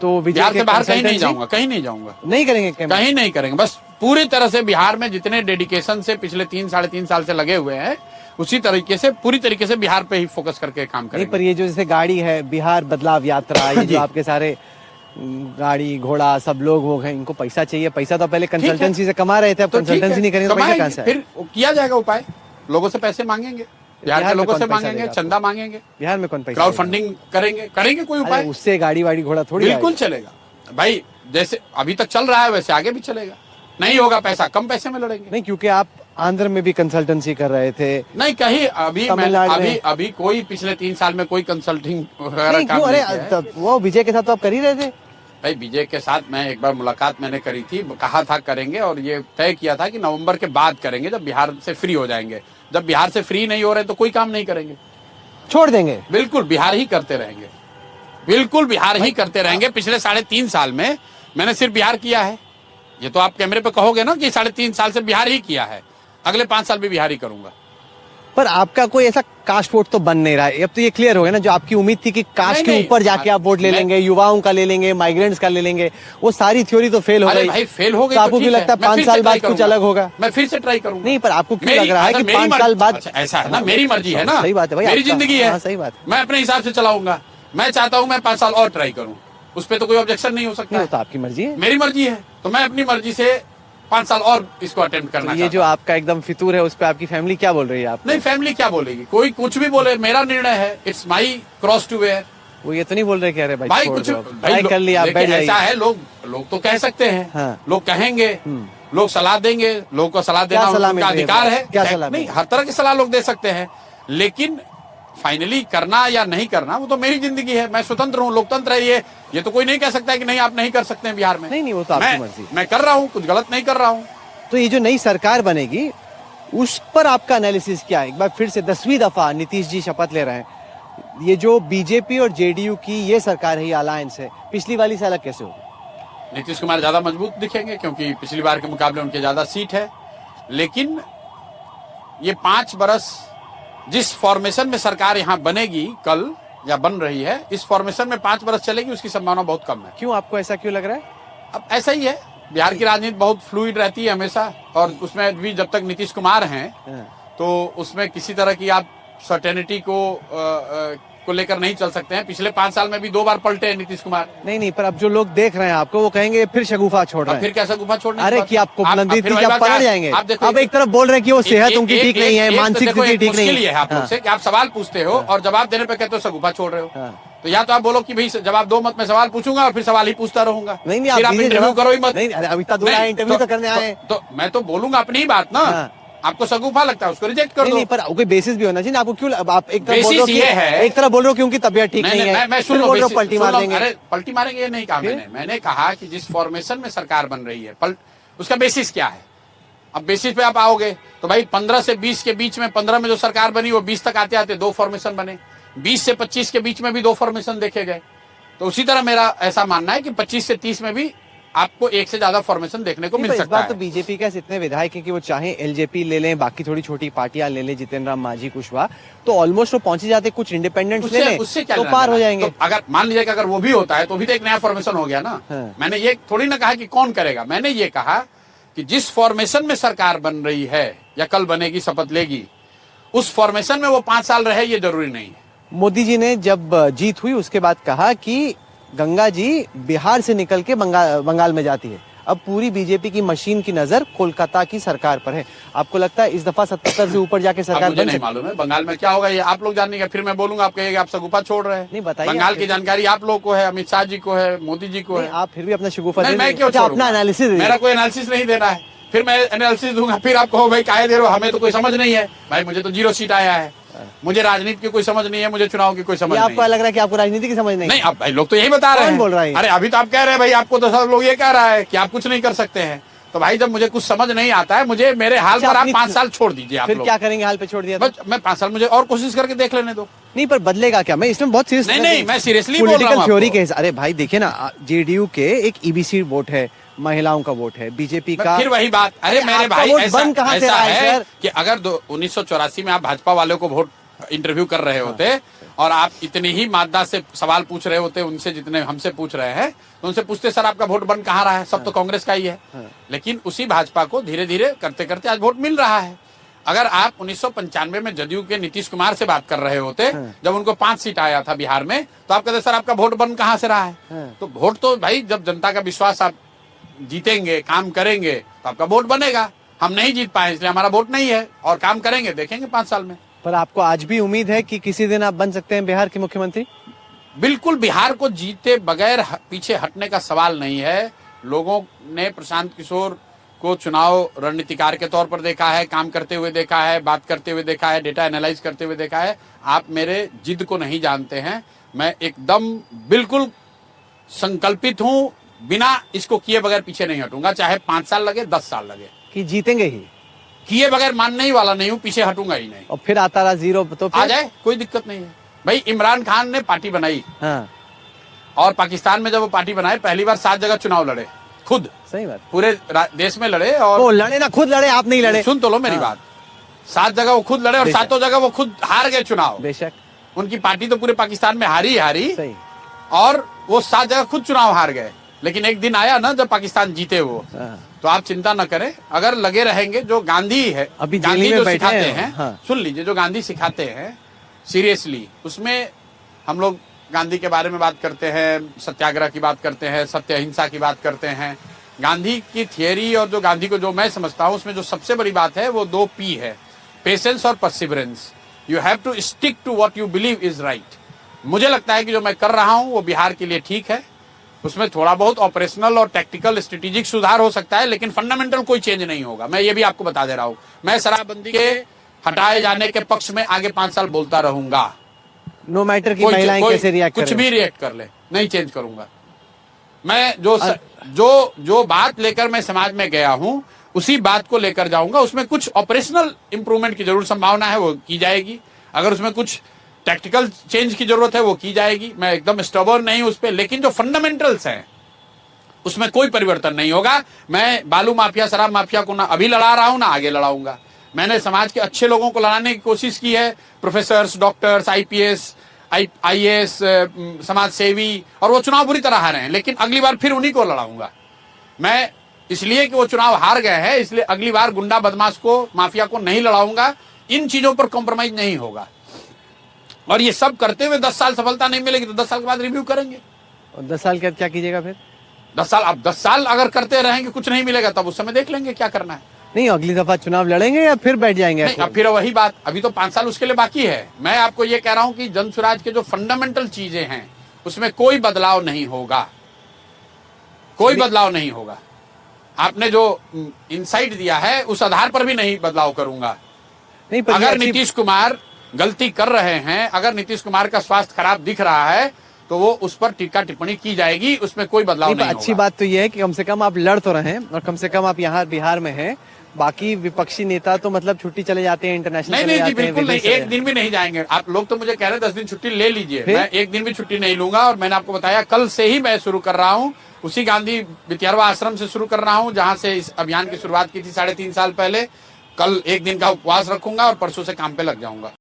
तो बिहार से बाहर कहीं नहीं जाऊंगा, कहीं नहीं जाऊंगा, नहीं करेंगे, कहीं नहीं करेंगे। बस पूरी तरह से बिहार में जितने डेडिकेशन से पिछले 3-3.5 साल से लगे हुए हैं, उसी तरीके से पूरी तरीके से बिहार पे ही फोकस करके काम करेंगे। पर ये जो जैसे गाड़ी है बिहार बदलाव यात्रा, ये जो आपके सारे गाड़ी घोड़ा सब लोग वो हैं, इनको पैसा चाहिए। पैसा तो पहले कंसल्टेंसी से कमा रहे थे, अब कंसल्टेंसी नहीं करेंगे तो पैसा कहाँ से? फिर किया जाएगा उपाय, लोगों से पैसे मांगेंगे, बिहार के लोगों से मांगेंगे, चंदा मांगेंगे। बिहार में कौन पैसा? क्राउड फंडिंग करेंगे कोई उपाय, उससे गाड़ी वाड़ी घोड़ा थोड़ी बिल्कुल चलेगा भाई। जैसे अभी तक चल रहा है वैसे आगे भी चलेगा। नहीं होगा पैसा, कम पैसे में लड़ेंगे। नहीं, क्योंकि आप आंध्र में भी कंसल्टेंसी कर रहे थे। नहीं कहीं अभी कोई पिछले 3 साल में कोई कंसल्टिंग वगैरह काम नहीं किया है। वो विजय के साथ तो आप कर ही रहे थे भाई। विजय के साथ मैं एक बार मुलाकात मैंने करी थी, कहा था करेंगे, और ये तय किया था कि नवंबर के बाद करेंगे, जब बिहार से फ्री हो जाएंगे। जब बिहार से फ्री नहीं हो रहे तो कोई काम नहीं करेंगे, छोड़ देंगे। बिल्कुल बिहार ही करते रहेंगे, बिल्कुल बिहार ही करते रहेंगे। पिछले 3.5 साल में मैंने सिर्फ बिहार किया है। ये तो आप कैमरे पे कहोगे ना कि 3.5 साल से बिहार ही किया है, अगले 5 साल भी बिहार ही करूंगा। पर आपका कोई ऐसा कास्ट वोट तो बन नहीं रहा है। अब तो ये क्लियर हो गया ना, जो आपकी उम्मीद थी कि कास्ट के ऊपर जाके आप वोट ले लेंगे, युवाओं का ले लेंगे, माइग्रेंट्स का ले लेंगे, वो सारी थ्योरी तो फेल हो गई। भाई फेल हो गई तो आपको क्यों लगता है 5 साल बाद कुछ अलग होगा? मैं फिर से ट्राई करूंगा। नहीं, पर आपको क्यों लग रहा है कि 5 साल बाद? ऐसा है ना, मेरी मर्जी है ना, सही बात है भाई, मेरी जिंदगी है, सही बात। मैं अपने हिसाब से चलाऊंगा। मैं चाहता हूँ मैं 5 साल और ट्राई करूँ, उस पर तो कोई ऑब्जेक्शन नहीं हो सकता। तो आपकी मर्जी है, मेरी मर्जी है, तो मैं अपनी मर्जी से 5 साल और इसको अटेम्प्ट करना। ये जो आपका एकदम फितूर है, उस पे आपकी फैमिली क्या बोल रही है? आप नहीं, फैमिली क्या बोलेगी? कोई कुछ भी बोले, मेरा निर्णय है, it's my cross to wear. वो ये तो नहीं बोल रहे कह रहे भाई कुछ भाई कर लिया, ऐसा है, लोग तो कह सकते हैं। हाँ। लोग कहेंगे, लोग सलाह देंगे, लोगों को सलाह देना उनका अधिकार है। क्या सलाह? नहीं, हर तरह की सलाह लोग दे सकते हैं, लेकिन फाइनली करना या नहीं करना वो तो मेरी जिंदगी है। मैं स्वतंत्र हूँ, लोकतंत्र है ये तो कोई नहीं कह सकता है कि नहीं आप नहीं कर सकते हैं बिहार में। नहीं, वो तो आपकी मर्जी। मैं कर रहा हूँ, कुछ गलत नहीं कर रहा हूँ। तो ये जो नई सरकार बनेगी उस पर आपका एनालिसिस क्या है? एक बार फिर से 10वीं दफा नीतीश जी शपथ ले रहे हैं। ये जो बीजेपी और जेडीयू की ये सरकार है, ये अलायंस है, पिछली वाली से अलग कैसे होगी? नीतीश कुमार ज्यादा मजबूत दिखेंगे क्योंकि पिछली बार के मुकाबले उनके ज्यादा सीट है। लेकिन ये 5 बरस जिस फॉर्मेशन में सरकार यहाँ बनेगी कल या बन रही है, इस फॉर्मेशन में 5 बरस चलेगी, उसकी संभावना बहुत कम है। क्यों, आपको ऐसा क्यों लग रहा है? अब ऐसा ही है, बिहार की राजनीति बहुत फ्लूइड रहती है हमेशा, और उसमें भी जब तक नीतीश कुमार हैं तो उसमें किसी तरह की आप सर्टेनिटी को लेकर नहीं चल सकते हैं। पिछले 5 साल में भी 2 बार पलटे हैं नीतीश कुमार। नहीं, पर अब जो लोग देख रहे हैं आपको, वो कहेंगे फिर शगुफा छोड़ रहे हैं। फिर क्या शगुफा छोड़ने? अरे कि आपको बुलंदी थी, आप पलट जाएंगे। अब एक तरफ बोल रहे हैं कि वो सेहत उनकी ठीक नहीं है, मानसिक स्थिति ठीक नहीं है। आप लोग से कि आप सवाल पूछते हो और जवाब देने पे कहते हो शगुफा छोड़ रहे हो। तो या तो आप बोलो कि भाई जवाब दो मत, मैं सवाल पूछूंगा और फिर सवाल ही पूछता रहूंगा। नहीं, आप इंटरव्यू करो ही मत। नहीं, अब इतना दूर इंटरव्यू तो करने आए, तो मैं तो बोलूंगा अपनी ही बात ना। आपको शगुफा लगता है उसको रिजेक्ट कर दो। नहीं, पर कोई बेसिस भी होना चाहिए। आपको क्यों आप एक तरफ बोल रहे हो कि उनकी तबियत ठीक नहीं है, मैं सुन लो, पलटी मार देंगे। अरे पलटी मारेंगे ये नहीं कहा मैंने कहा कि जिस फॉर्मेशन में सरकार बन रही है उसका बेसिस क्या है। अब बेसिस पे आप आओगे तो भाई 15 से 20 के बीच में, 15 में जो सरकार बनी वो 20 तक आते आते 2 फॉर्मेशन बने, 20 से 25 के बीच में भी 2 फॉर्मेशन देखे गए। तो उसी तरह मेरा ऐसा मानना है कि 25 से 30 में भी आपको एक से ज्यादा फॉर्मेशन देखने को मिल सकता है। इस बार तो बीजेपी के इतने विधायक हैं कि वो चाहे एलजेपी ले लें, बाकी थोड़ी छोटी पार्टियां ले लें, जितेंद्र राम मांझी, कुशवाहा, तो ऑलमोस्ट वो पहुंच जाते, कुछ इंडिपेंडेंट्स ले लें तो पार हो जाएंगे। तो अगर मान लीजिए कि अगर वो भी होता है तो भी तो एक नया फॉर्मेशन हो गया ना। मैंने ये थोड़ी ना कहा कि कौन करेगा, मैंने ये कहा कि जिस फॉर्मेशन में सरकार बन रही है या कल बनेगी, शपथ लेगी, उस फॉर्मेशन में वो 5 साल रहे, ये जरूरी नहीं है। मोदी जी ने जब जीत हुई उसके बाद कहा कि गंगा जी बिहार से निकल के बंगाल में जाती है। अब पूरी बीजेपी की मशीन की नजर कोलकाता की सरकार पर है। आपको लगता है इस दफा 77 से ऊपर जाके सरकार मुझे नहीं मालूम है बंगाल में क्या होगा, ये आप लोग जानेंगे। फिर मैं बोलूंगा, आप कहिएगा आप शगुफा छोड़ रहे हैं। नहीं, बताइए। बंगाल की जानकारी आप लोग को है, अमित शाह जी को है, मोदी जी को है। आप फिर भी अपना शगुफा मैं क्यों अपना एनालिसिस? मेरा कोई एनालिसिस नहीं देना है, फिर मैं एनालिसिस दूंगा, फिर आप कहो भाई काहे दे रहे हो, हमें तो कोई समझ नहीं है। भाई मुझे तो 0 सीट आया है, मुझे राजनीति की कोई समझ नहीं है, मुझे चुनाव की कोई समझ नहीं है। आपको लग रहा है कि आपको राजनीति की समझ नहीं? नहीं, अब भाई लोग तो यही बता रहे हैं। बोल रहा है? अरे अभी तो आप कह रहे हैं भाई, आपको तो सब लोग ये कह रहा है कि आप कुछ नहीं कर सकते हैं। तो भाई जब मुझे कुछ समझ नहीं आता है, मुझे मेरे हाल पर आप 5 साल छोड़ दीजिए। आप फिर क्या करेंगे? हाल पे छोड़ दिया तो मैं 5 साल मुझे और कोशिश करके देख लेने दो। नहीं, पर बदलेगा क्या? मैं इसमें बहुत सीरियस नहीं, मैं सीरियसली बोल रहा हूं। पॉलिटिकल थ्योरी के हिसाब, अरे भाई देखिए ना, जेडीयू के एक ईबीसी वोट है, महिलाओं का वोट है, बीजेपी का फिर वही बात। अरे मेरे भाई ऐसा है कि अगर 1984 में आप भाजपा वालों को वोट इंटरव्यू कर रहे होते और आप इतनी ही मादा से सवाल पूछ रहे होते उनसे जितने हमसे पूछ रहे हैं, तो उनसे पूछते सर आपका वोट बन कहाँ रहा है, सब तो कांग्रेस का ही है। लेकिन उसी भाजपा को धीरे धीरे करते करते आज वोट मिल रहा है। अगर आप 1995 में जदयू के नीतीश कुमार से बात कर रहे होते, जब उनको 5 सीट आया था बिहार में, तो आप कहते सर आपका वोट बन कहाँ से रहा है। तो वोट तो भाई जब जनता का विश्वास आप जीतेंगे, काम करेंगे, तो आपका वोट बनेगा। हम नहीं जीत पाए इसलिए हमारा वोट नहीं है, और काम करेंगे, देखेंगे 5 साल में। पर आपको आज भी उम्मीद है कि किसी दिन आप बन सकते हैं बिहार के मुख्यमंत्री? बिल्कुल, बिहार को जीते बगैर पीछे हटने का सवाल नहीं है। लोगों ने प्रशांत किशोर को चुनाव रणनीतिकार के तौर पर देखा है, काम करते हुए देखा है, बात करते हुए देखा है, डेटा एनालाइज करते हुए देखा है। आप मेरे जिद को नहीं जानते हैं। मैं एकदम बिल्कुल संकल्पित हूं, बिना इसको किए बगैर पीछे नहीं हटूंगा, चाहे 5 साल लगे, 10 साल लगे। कि जीतेंगे ही? किए बगैर मानने ही वाला नहीं हूं, पीछे हटूंगा ही नहीं। और फिर आता रहा 0 तो फिर? आ जाए, कोई दिक्कत नहीं है भाई। इमरान खान ने पार्टी बनाई, हाँ। और पाकिस्तान में जब वो पार्टी बनाए, पहली बार 7 जगह चुनाव लड़े, खुद। सही बात। पूरे देश में लड़े, और वो लड़े ना, खुद लड़े, आप नहीं लड़े। सुन तो लो मेरी बात। 7 जगह वो खुद लड़े, और 7 जगह वो खुद हार गए चुनाव। बेशक। उनकी पार्टी तो पूरे पाकिस्तान में हारी सही। और वो 7 जगह खुद चुनाव हार गए। लेकिन एक दिन आया ना जब पाकिस्तान जीते वो, तो आप चिंता न करें। अगर लगे रहेंगे, जो गांधी है, अभी गांधी जो सिखाते हैं, हाँ। सुन लीजिए, जो गांधी सिखाते हैं सीरियसली, उसमें हम लोग गांधी के बारे में बात करते हैं, सत्याग्रह की बात करते हैं, सत्य अहिंसा की बात करते हैं। गांधी की थियरी और जो गांधी को जो मैं समझता हूं, उसमें जो सबसे बड़ी बात है वो 2 P है, पेशेंस और perseverance. You have to stick to what you believe is right. मुझे लगता है कि जो मैं कर रहा हूं वो बिहार के लिए ठीक है। उसमें थोड़ा बहुत ऑपरेशनल और टैक्टिकल स्ट्रेटेजिक सुधार हो सकता है, लेकिन फंडामेंटल कोई चेंज नहीं होगा। मैं ये भी आपको बता दे रहा हूं, मैं शराबबंदी के हटाए जाने के पक्ष में आगे 5 साल बोलता रहूंगा। नो मैटर की महिलाएं कैसे रिएक्ट कुछ भी रिएक्ट कर ले, नहीं चेंज करूंगा। मैं जो बात लेकर मैं समाज में गया हूं, उसी बात को लेकर जाऊंगा। उसमें कुछ ऑपरेशनल इंप्रूवमेंट की जरूर संभावना है, वो की जाएगी। अगर उसमें कुछ टैक्टिकल चेंज की जरूरत है, वो की जाएगी। मैं एकदम स्टबर्न नहीं हूं उस पर, लेकिन जो फंडामेंटल्स हैं उसमें कोई परिवर्तन नहीं होगा। मैं बालू माफिया, शराब माफिया को ना अभी लड़ा रहा हूं, ना आगे लड़ाऊंगा। मैंने समाज के अच्छे लोगों को लड़ाने की कोशिश की है, प्रोफेसर्स, डॉक्टर्स, IPS, IAS, समाज सेवी, और वो चुनाव बुरी तरह हारे हैं। लेकिन अगली बार फिर उन्हीं को लड़ाऊंगा मैं, इसलिए कि वो चुनाव हार गए हैं। इसलिए अगली बार गुंडा बदमाश को, माफिया को नहीं लड़ाऊंगा। इन चीजों पर कॉम्प्रोमाइज नहीं होगा। और ये सब करते हुए 10 साल सफलता नहीं मिलेगी तो 10 साल के बाद रिव्यू करेंगे। और 10 साल के बाद क्या कीजिएगा फिर? 10 साल, अब 10 साल अगर करते रहेंगे, कुछ नहीं मिलेगा, तब उस समय देख लेंगे क्या करना है। नहीं, अगली दफा चुनाव लड़ेंगे या फिर बैठ जाएंगे? नहीं, अब फिर वही बात, अभी तो 5 साल उसके लिए बाकी है। मैं आपको ये कह रहा हूं कि जन स्वराज के जो फंडामेंटल चीजें हैं, उसमें कोई बदलाव नहीं होगा, कोई बदलाव नहीं होगा। आपने जो इनसाइट दिया है, उस आधार पर भी नहीं बदलाव करूंगा। नहीं, अगर नीतीश कुमार गलती कर रहे हैं, अगर नीतीश कुमार का स्वास्थ्य खराब दिख रहा है, तो वो उस पर टीका टिप्पणी की जाएगी, उसमें कोई बदलाव नहीं अच्छी होगा। बात तो ये है कि कम से कम आप लड़ तो रहे हैं, और कम से कम आप यहाँ बिहार में हैं। बाकी विपक्षी नेता तो मतलब छुट्टी चले जाते हैं, इंटरनेशनल नहीं जी, बिल्कुल नहीं, एक दिन भी नहीं जाएंगे। आप लोग तो मुझे कह रहे हैं 10 दिन छुट्टी ले लीजिए, मैं एक दिन भी छुट्टी नहीं लूंगा। और मैंने आपको बताया, कल से ही मैं शुरू कर रहा हूँ, उसी गांधी विद्यारवा आश्रम से शुरू कर रहा हूँ, जहां से इस अभियान की शुरुआत की थी 3.5 साल पहले। कल एक दिन का उपवास रखूंगा और परसों से काम पे लग जाऊंगा।